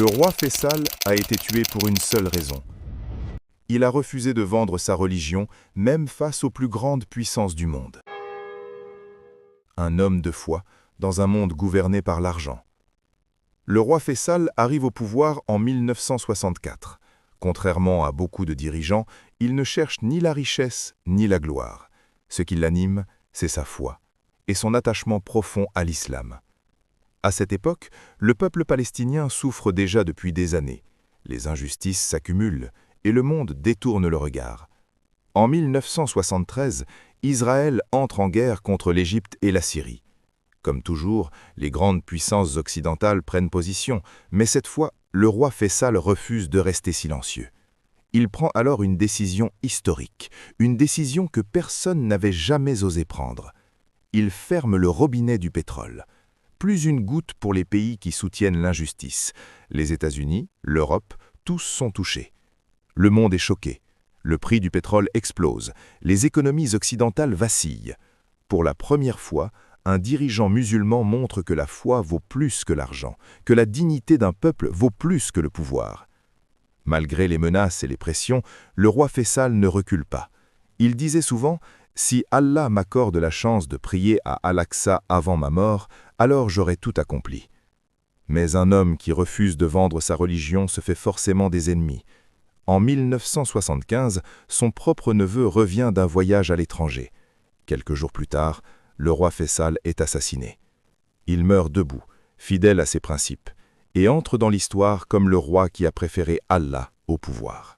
Le roi Faisal a été tué pour une seule raison. Il a refusé de vendre sa religion, même face aux plus grandes puissances du monde. Un homme de foi, dans un monde gouverné par l'argent. Le roi Faisal arrive au pouvoir en 1964. Contrairement à beaucoup de dirigeants, il ne cherche ni la richesse ni la gloire. Ce qui l'anime, c'est sa foi et son attachement profond à l'islam. À cette époque, le peuple palestinien souffre déjà depuis des années. Les injustices s'accumulent et le monde détourne le regard. En 1973, Israël entre en guerre contre l'Égypte et la Syrie. Comme toujours, les grandes puissances occidentales prennent position, mais cette fois, le roi Faisal refuse de rester silencieux. Il prend alors une décision historique, une décision que personne n'avait jamais osé prendre. Il ferme le robinet du pétrole. Plus une goutte pour les pays qui soutiennent l'injustice. Les États-Unis, l'Europe, tous sont touchés. Le monde est choqué. Le prix du pétrole explose. Les économies occidentales vacillent. Pour la première fois, un dirigeant musulman montre que la foi vaut plus que l'argent, que la dignité d'un peuple vaut plus que le pouvoir. Malgré les menaces et les pressions, le roi Faisal ne recule pas. Il disait souvent « Si Allah m'accorde la chance de prier à Al-Aqsa avant ma mort, alors j'aurai tout accompli. » Mais un homme qui refuse de vendre sa religion se fait forcément des ennemis. En 1975, son propre neveu revient d'un voyage à l'étranger. Quelques jours plus tard, le roi Faisal est assassiné. Il meurt debout, fidèle à ses principes, et entre dans l'histoire comme le roi qui a préféré Allah au pouvoir.